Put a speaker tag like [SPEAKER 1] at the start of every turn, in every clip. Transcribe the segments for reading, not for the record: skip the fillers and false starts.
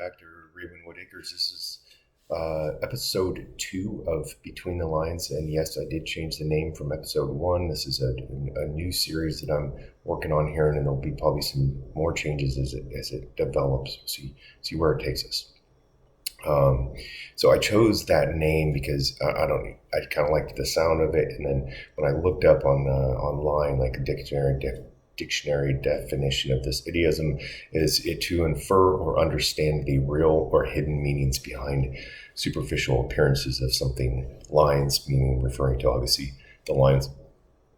[SPEAKER 1] back to Ravenwood Acres. This is episode 2 of Between the Lines, and yes, I did change the name from episode 1. This is a new series that I'm working on here, and there'll be probably some more changes as it develops. See where it takes us. So I chose that name because I kind of liked the sound of it, and then when I looked up on online, like a dictionary definition of this idiom is it to infer or understand the real or hidden meanings behind superficial appearances of something. Lines meaning referring to obviously the lines,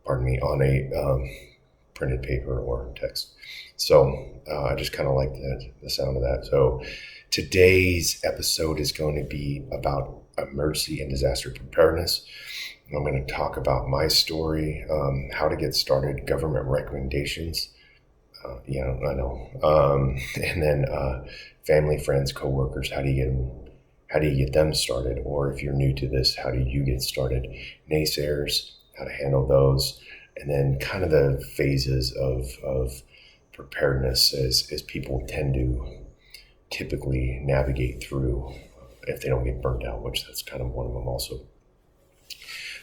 [SPEAKER 1] on a printed paper or text. So I just kind of like the sound of that. So today's episode is going to be about emergency and disaster preparedness. I'm going to talk about my story, how to get started, government recommendations. I know. And then family, friends, coworkers. How do you get them started? Or if you're new to this, how do you get started? Naysayers, how to handle those, and then kind of the phases of preparedness as people tend to typically navigate through if they don't get burnt out, which that's kind of one of them also.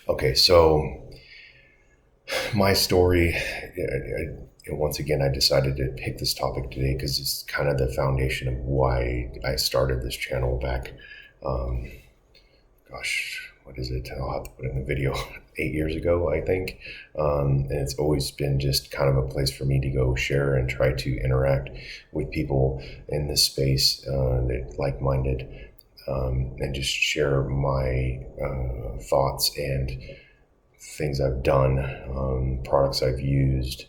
[SPEAKER 1] Okay, so my story, once again, I decided to pick this topic today because it's kind of the foundation of why I started this channel back, what is it? I'll have to put it in the video 8 years ago, I think. And it's always been just kind of a place for me to go share and try to interact with people in this space that like-minded. And just share my thoughts and things I've done, products I've used.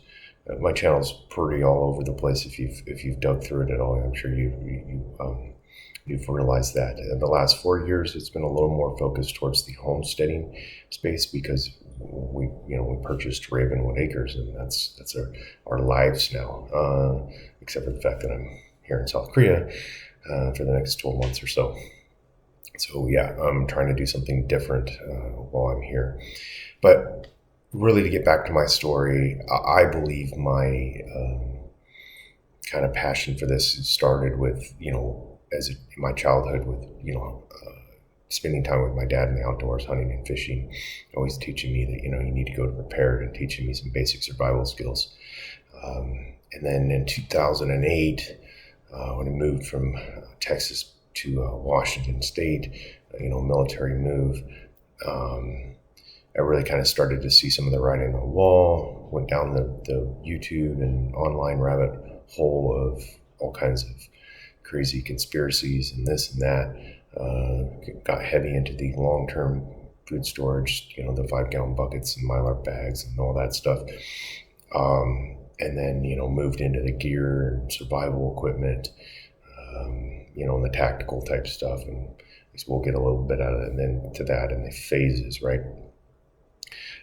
[SPEAKER 1] My channel's pretty all over the place. If you've dug through it at all, I'm sure you've realized that. In the last 4 years, it's been a little more focused towards the homesteading space because we purchased Ravenwood Acres, and that's our lives now. Except for the fact that I'm here in South Korea for the next 12 months or so. So yeah, I'm trying to do something different while I'm here. But really, to get back to my story, I believe my kind of passion for this started with, in my childhood with, spending time with my dad in the outdoors, hunting and fishing, always teaching me that, you need to go to prepared and teaching me some basic survival skills. And then in 2008, when I moved from Texas to Washington State, military move, I really kind of started to see some of the writing on the wall, went down the YouTube and online rabbit hole of all kinds of crazy conspiracies and this and that, got heavy into the long-term food storage, the 5-gallon buckets and Mylar bags and all that stuff. And then, moved into the gear and survival equipment, and the tactical type stuff, and we'll get a little bit out of it, and then to that and the phases, right?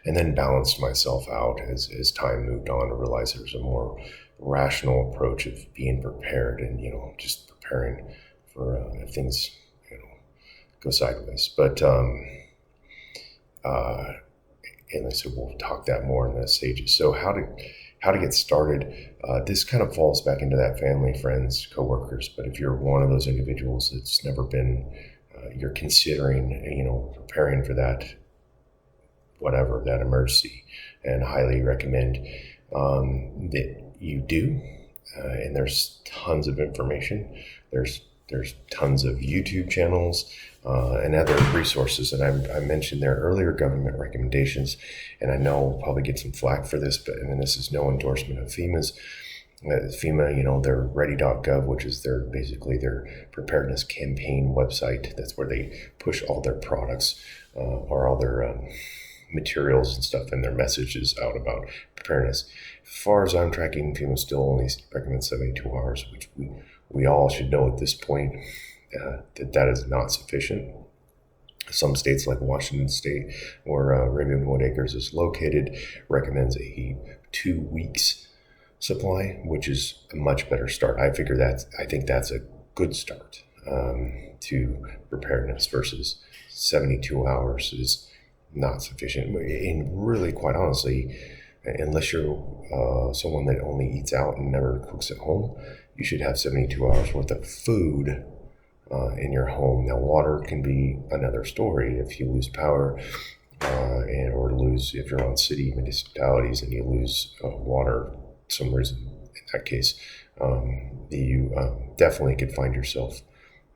[SPEAKER 1] And then balanced myself out as time moved on to realize there's a more rational approach of being prepared and, just preparing for if things, go sideways. But, and I said, we'll talk that more in the stages. So how to get started. This kind of falls back into that family, friends, coworkers. But if you're one of those individuals that's never been, you're considering, preparing for that, whatever, that emergency, and highly recommend that you do. And there's tons of information. There's tons of YouTube channels and other resources. And I mentioned there earlier government recommendations, and I know I'll probably get some flack for this, but this is no endorsement of FEMA's. FEMA, their ready.gov, which is basically their preparedness campaign website. That's where they push all their products or all their materials and stuff and their messages out about preparedness. As far as I'm tracking, FEMA still only recommends 72 hours, which we all should know at this point that is not sufficient. Some states like Washington State, where Ravenwood Acres is located, recommends a 2 weeks supply, which is a much better start. I think that's a good start to preparedness versus 72 hours is not sufficient. And really, quite honestly, unless you're someone that only eats out and never cooks at home, you should have 72 hours worth of food in your home. Now, water can be another story. If you lose power, or lose, if you're on city municipalities and you lose water for some reason, in that case, you definitely could find yourself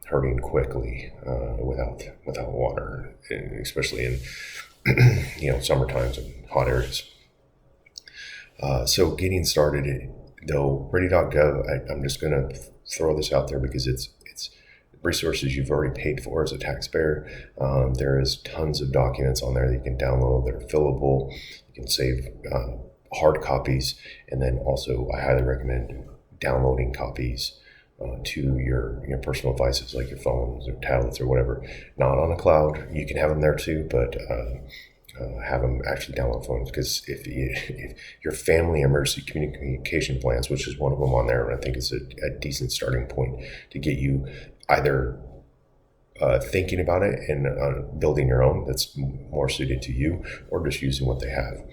[SPEAKER 1] hurting quickly without water, especially in summer times and hot areas. So getting started, though, ready.gov, I'm just going to throw this out there because it's resources you've already paid for as a taxpayer. There is tons of documents on there that you can download that are fillable. You can save hard copies, and then also I highly recommend downloading copies to your personal devices like your phones or tablets or whatever. Not on a cloud. You can have them there too, but have them actually download phones, because if your family emergency communication plans, which is one of them on there, and I think it's a decent starting point to get you either thinking about it and building your own that's more suited to you, or just using what they have.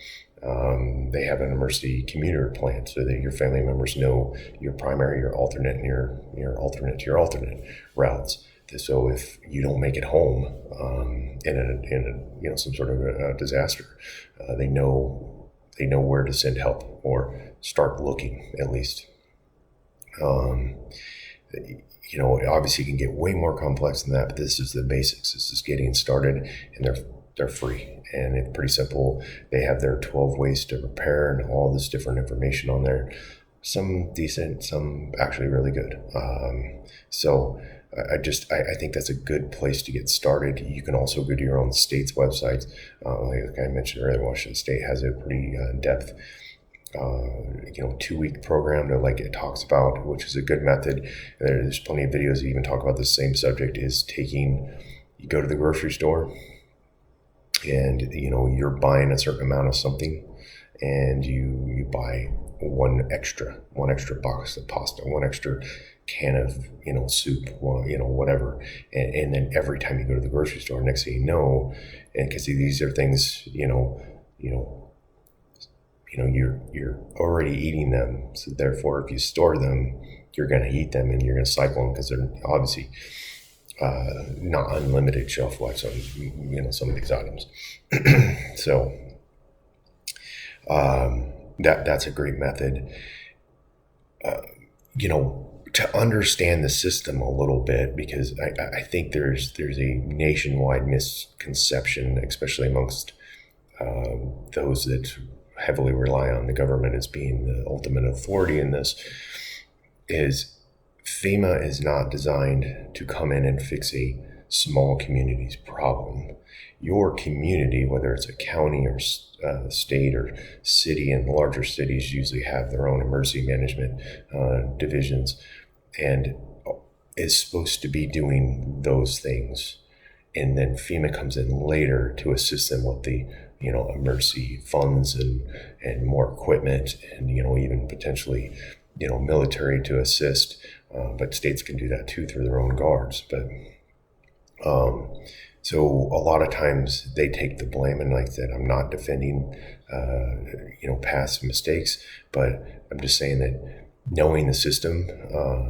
[SPEAKER 1] They have an emergency commuter plan so that your family members know your primary, your alternate, and your alternate to your alternate routes. So if you don't make it home in a some sort of a disaster, they know where to send help, or start looking at least. Obviously it can get way more complex than that, but this is the basics. This is getting started, and they're free, and it's pretty simple. They have their 12 ways to prepare and all this different information on there. Some decent, some actually really good. So I think that's a good place to get started. You can also go to your own state's websites. Like I mentioned earlier, Washington State has a pretty in-depth 2-week program that it talks about, which is a good method. There's plenty of videos that even talk about the same subject. You go to the grocery store, and you're buying a certain amount of something, and you buy one extra box of pasta, one extra can of soup, whatever, and then every time you go to the grocery store, next thing you know, and because these are things you're already eating them, so therefore if you store them, you're going to eat them, and you're going to cycle them, because they're obviously not unlimited shelf life on some of these items. So that's a great method. To understand the system a little bit, because I think there's a nationwide misconception, especially amongst those that heavily rely on the government as being the ultimate authority in this, is FEMA is not designed to come in and fix a small community's problem. Your community, whether it's a county or state or city, and larger cities usually have their own emergency management divisions, and is supposed to be doing those things. And then FEMA comes in later to assist them with the emergency funds and more equipment, and even potentially military to assist. But states can do that too through their own guards. But so a lot of times they take the blame, and like I said, I'm not defending past mistakes, but I'm just saying that knowing the system,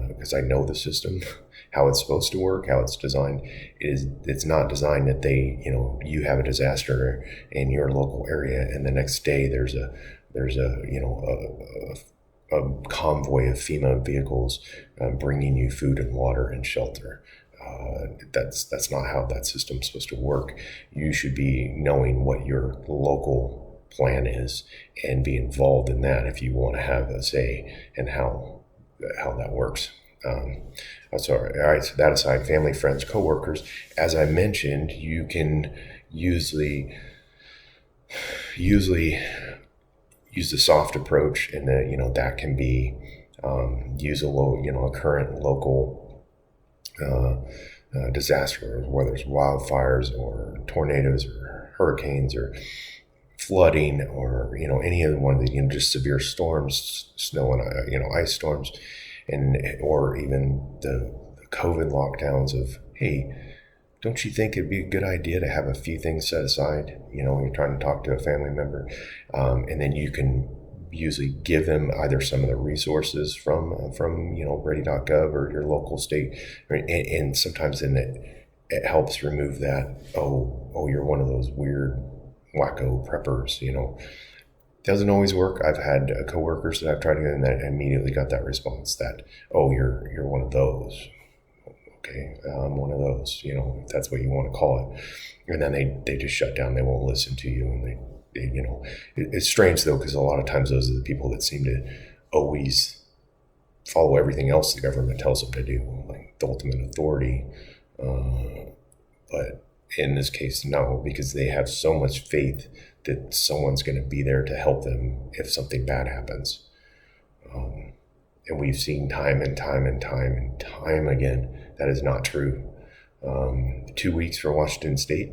[SPEAKER 1] because I know the system, how it's supposed to work, how it's designed, it's not designed that you have a disaster in your local area, and the next day there's a convoy of FEMA vehicles bringing you food and water and shelter. That's not how that system's supposed to work. You should be knowing what your local plan is and be involved in that if you want to have a say in how that works. Sorry. All right. So that aside, family, friends, coworkers, as I mentioned, you can usually use the soft approach, and that can be use a current local disaster, whether it's wildfires or tornadoes or hurricanes or flooding, or any other one of the just severe storms, snow and ice storms, or even the COVID lockdowns of, hey, don't you think it'd be a good idea to have a few things set aside, when you're trying to talk to a family member, and then you can usually give them either some of the resources from ready.gov or your local state, right? And sometimes then it helps remove that, oh, you're one of those weird wacko preppers, Doesn't always work. I've had coworkers that I've tried to get, and that immediately got that response that, oh, you're one of those. Okay, I'm one of those, if that's what you want to call it. And then they just shut down. They won't listen to you, and it's strange though, because a lot of times those are the people that seem to always follow everything else the government tells them to do, like the ultimate authority. But in this case, no, because they have so much faith that someone's going to be there to help them if something bad happens. And we've seen time and time and time and time again that is not true. 2 weeks for Washington State.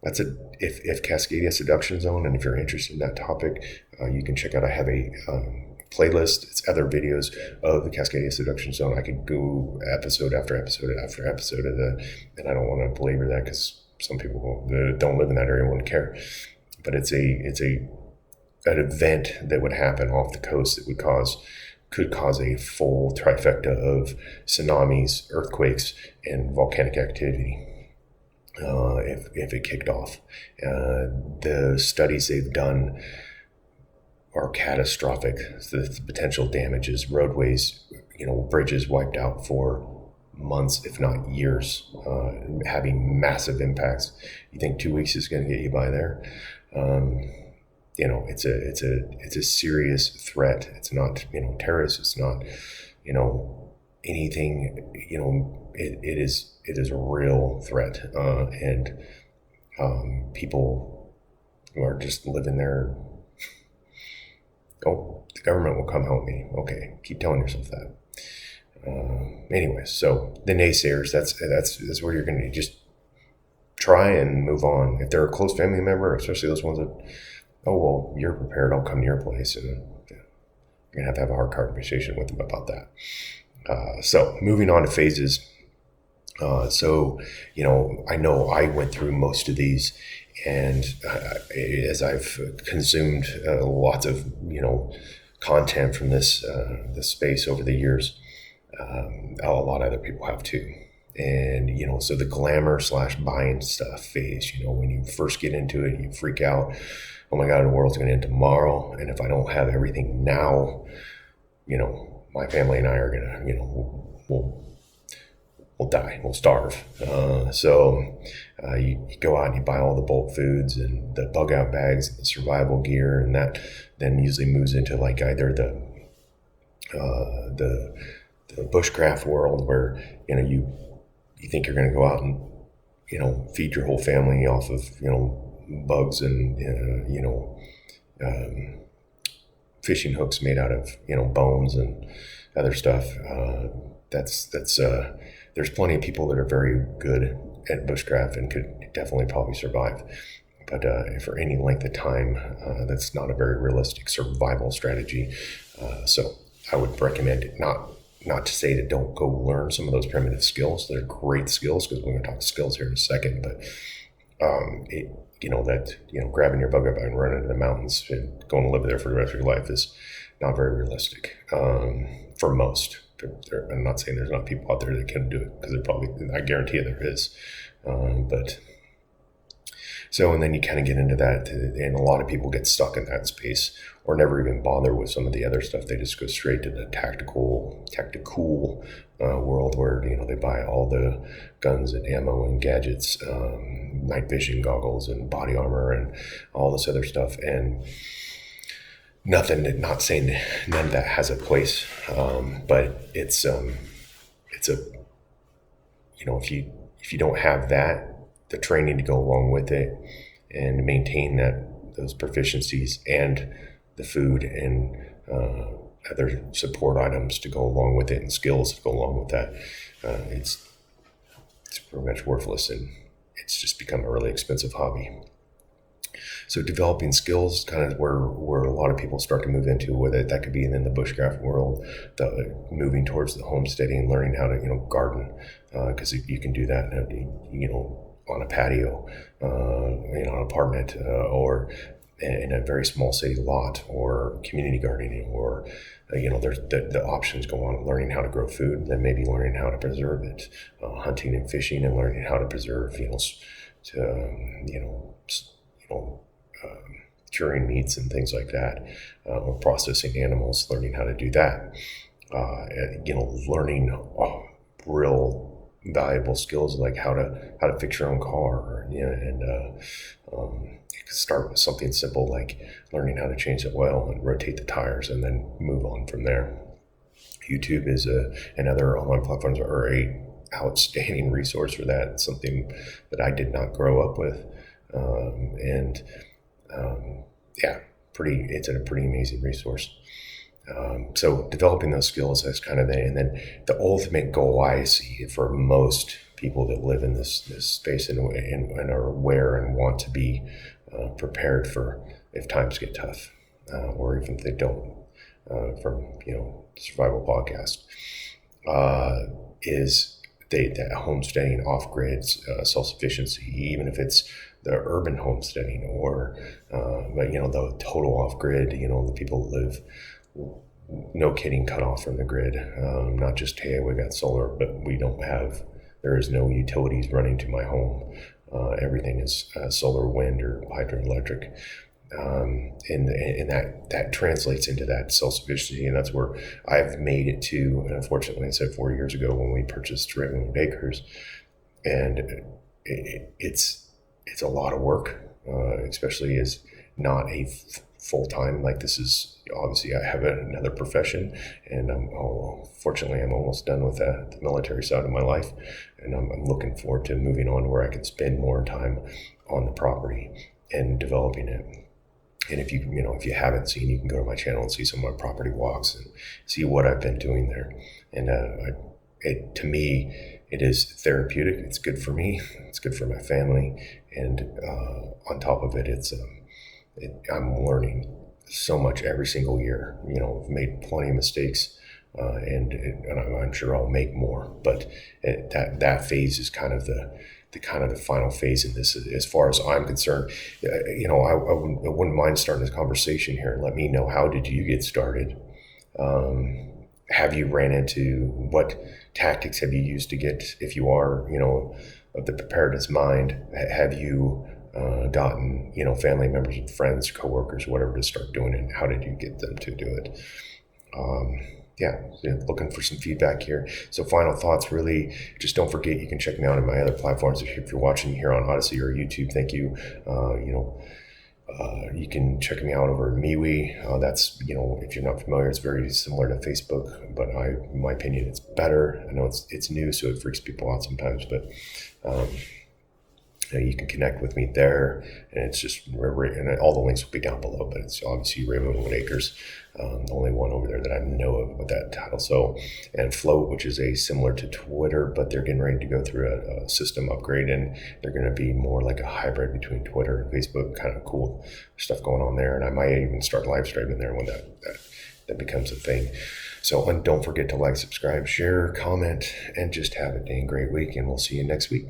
[SPEAKER 1] That's if Cascadia Seduction Zone, and if you're interested in that topic, you can check out. I have a playlist. It's other videos of the Cascadia Seduction Zone. I could go episode after episode after episode of and I don't want to belabor that because some people that don't live in that area wouldn't care. But it's an event that would happen off the coast that could cause a full trifecta of tsunamis, earthquakes, and volcanic activity if it kicked off. The studies they've done are catastrophic. The potential damages, roadways, bridges wiped out for months, if not years, having massive impacts. You think 2 weeks is going to get you by there? It's a serious threat. It's not, terrorist. It's not, anything, it is a real threat. And people who are just living there, oh, the government will come help me. Okay. Keep telling yourself that. Anyway, so the naysayers, that's where you're going to just try and move on. If they're a close family member, especially those ones that, oh, well, you're prepared, I'll come to your place. And you're going to have a hard conversation with them about that. So moving on to phases. I know I went through most of these, and as I've consumed lots of, content from this space over the years, a lot of other people have too. And, so the glamour / buying stuff phase, when you first get into it, you freak out. Oh my God, the world's going to end tomorrow. And if I don't have everything now, my family and I are going to, we'll die, we'll starve. So you go out and you buy all the bulk foods and the bug out bags, and the survival gear, and that then usually moves into like either the bushcraft world where, you think you're going to go out and, feed your whole family off of, bugs and, fishing hooks made out of, bones and other stuff. There's plenty of people that are very good at bushcraft and could definitely probably survive. But for any length of time, that's not a very realistic survival strategy. So I would recommend it. Not to say that don't go learn some of those primitive skills. They're great skills, because we're going to talk skills here in a second. But grabbing your bug out and running into the mountains and going to live there for the rest of your life is not very realistic for most. I'm not saying there's not people out there that can do it, because I guarantee you there is. And then you kind of get into that, and a lot of people get stuck in that space or never even bother with some of the other stuff. They just go straight to the tactical world where, they buy all the guns and ammo and gadgets, night vision goggles and body armor and all this other stuff. And not saying none of that has a place, but it's if you don't have that, the training to go along with it and maintain those proficiencies and the food and other support items to go along with it and skills to go along with that, it's pretty much worthless, and it's just become a really expensive hobby. So developing skills kind of where a lot of people start to move into, whether that could be in the bushcraft world, moving towards the homesteading, learning how to garden, because you can do that on a patio, an apartment, or in a very small city lot, or community gardening, or there's the options go on learning how to grow food, then maybe learning how to preserve it, hunting and fishing, and learning how to preserve, to curing meats and things like that, or processing animals, learning how to do that. Learning real valuable skills like how to fix your own car, and you can start with something simple like learning how to change the oil and rotate the tires, and then move on from there. YouTube is and other online platforms are a outstanding resource for that. It's something that I did not grow up with, and it's a pretty amazing resource. So developing those skills is kind of and then the ultimate goal I see for most people that live in this space and are aware and want to be prepared for if times get tough, or even if they don't, from the survival podcast, is that homesteading, off-grid, self-sufficiency, even if it's the urban homesteading, or the total off-grid, the people that live, no kidding, cut off from the grid. Not just, hey, we got solar, but there is no utilities running to my home. Everything is solar, wind, or hydroelectric. And that translates into that self-sufficiency, and that's where I've made it to. And unfortunately, I said 4 years ago when we purchased Ravenwood Acres, and it's a lot of work, especially as not a full-time, like this is, obviously I have another profession, and fortunately I'm almost done with the military side of my life, and I'm looking forward to moving on to where I can spend more time on the property and developing it. And if you haven't seen, you can go to my channel and see some of my property walks and see what I've been doing there. And to me, it is therapeutic. It's good for me. It's good for my family. And on top of it, I'm learning so much every single year. I've made plenty of mistakes, and I'm sure I'll make more. But that phase is kind of the final phase in this, as far as I'm concerned. I wouldn't mind starting this conversation here. Let me know, how did you get started? Have you ran into, what tactics have you used to get, if you are, of the preparedness mind? Have you gotten, family members and friends, coworkers, whatever, to start doing it? How did you get them to do it? Looking for some feedback here. So final thoughts, really, just don't forget, you can check me out on my other platforms. If you're watching here on Odyssey or YouTube, thank you. You can check me out over at MeWe. That's, if you're not familiar, it's very similar to Facebook, but in my opinion, it's better. I know it's new, so it freaks people out sometimes, but you can connect with me there, and it's just, and all the links will be down below, but it's obviously Ravenwood Acres, the only one over there that I know of with that title. So, and Float, which is similar to Twitter, but they're getting ready to go through a system upgrade, and they're going to be more like a hybrid between Twitter and Facebook. Kind of cool stuff going on there, and I might even start live streaming there when that becomes a thing. So, and don't forget to like, subscribe, share, comment, and just have a dang great week, and we'll see you next week.